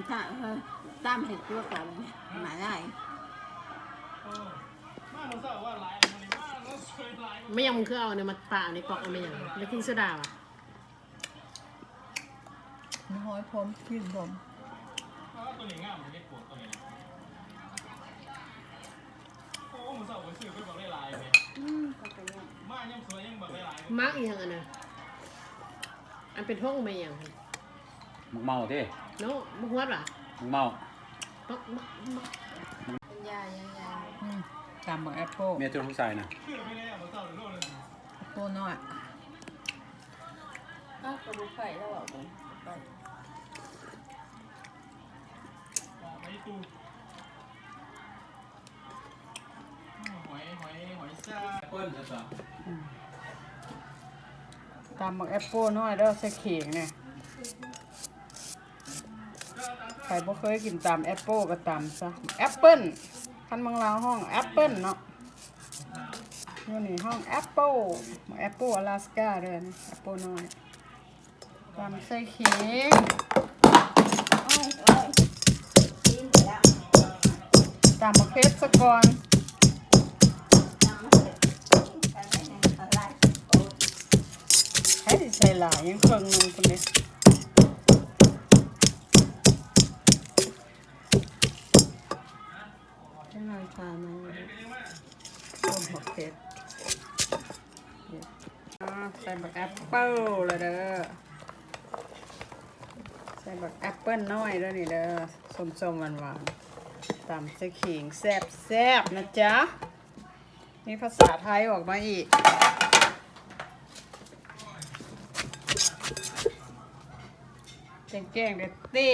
ถ้าตามเห็ดตัวกันหมายได้ไม่ยังมึงคือเอาเนี่ยมาปะในกล่องเอาไม่ยังไม่กินโซดาอ่ะน้อยพร้อมกินพร้อมตัวนี้ง่ายมันเล็กกว่าตัวนี้โอ้มึงสาวไปซื้อไปบอกได้ลายเลยมายังสวยยังบอกได้ลายมักอีกอย่างอันน่ะอันเป็นท่องไม่ยังมึงเมาดิโน้มึงวัดหรอมึงเมาเป็นยายังตามบอกแอปเปิ้ลเมียตัวผู้ชายนะแอปเปิ้ลน้อยกระดูกไข่แล้วอ่ะผมไปตู้หอยซ่าเปิ้ลจะตามบอกแอปเปิ้ลน้อยแล้วใส่เข่งเนี่ยใครบ่เคยกินตามแอปเปิ้ลก็ตามซะแอปเปิ้ลคันบางเราห้องแอปเปิ้ลเนาะนี่ห้องแอปเปิ้ลแอปเปิ้ลอลาสก้าด้วยนะแอปเปิ้ลน้อยตามใส่เข่งตามมะเขือสะก่อนให้ใส่หลายยังเครื่องนึงคนนี้ให้หน่อยทานหน่อยต้มมะเขือใส่บักแอปเปิ้ลเลยเด้อใส่บักแอปเปิ้ลน้อยด้วยนี่เด้อส้มๆหวานๆตำใส่ขิงแซ่บๆนะจ๊ะมีภาษาไทยออกมาอีกแกงเด็ดเต้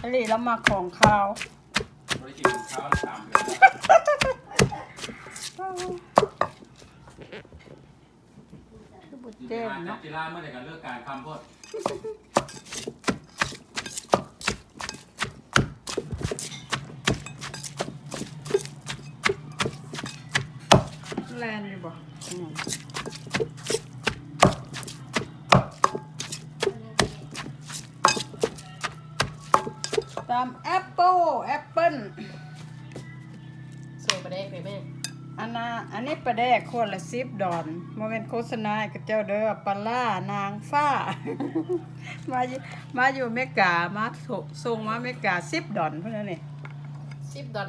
อันนี้เรามาของข้าวบริกินข้าวตามเลยคือบุเจ้งเนาะจีราเมื่อไหร่กันเลิกการคำพูดแลนอยู่บ่ตามแอปเปิ้ลโซประเด็กเลยแม่อันนี้ปลาแดกคนละ10 ดอนโมเมนโฆษณากับเจ้าเด้อปลาล่านางฟ้า มาอยู่เมกามาส่งมาเมกา10 ดอนเพื่อนนี่10 ดอน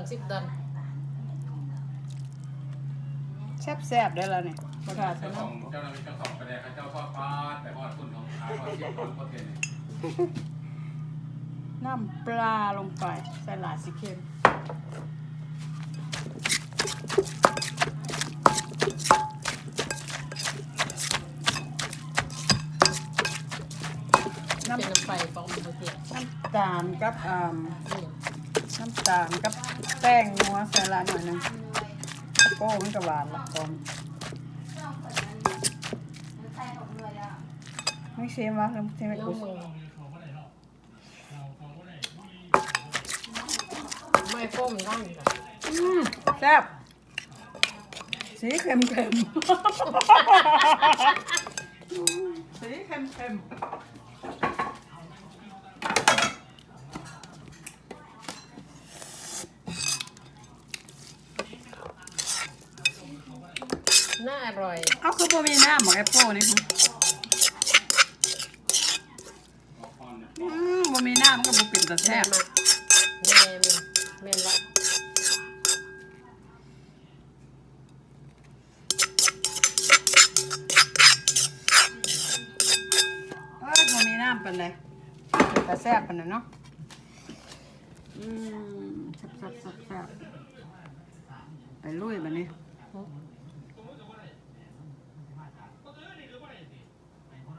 แซ่บได้แล้วนี่ประกาศ เจ้า นะ ของเจ้าหน้าที่เจ้าของประเดี๋ยวเจ้าพ่อพาดแต่พ่อคุณของขายพ่อเชี่ยวชาญพ่อเทียนน้ำปลาลงไปใส่หลายสิเค็มเป็นน้ำไฟฟองมือเทียนน้ำตาลกับแป้งนัวใส่ละหน่อยนึงโก้มันก็หวานละก่อนไม่เค็มวะเค็มไม่กุ้งไม่โป้มได้ค่ะแซ่บสีเค็มสีเค็มน่าอร่อยเอาคือบ่มีน้ำหมอแอปเปิ้ลนี่ค่ะบ่มีน้ำมันก็บ่เป็นตาแซ่บแม่ละบ่มีน้ำเป็นไรเป็นตาแซ่บเป็นเนาะแซ่บไปลุยแบบนี้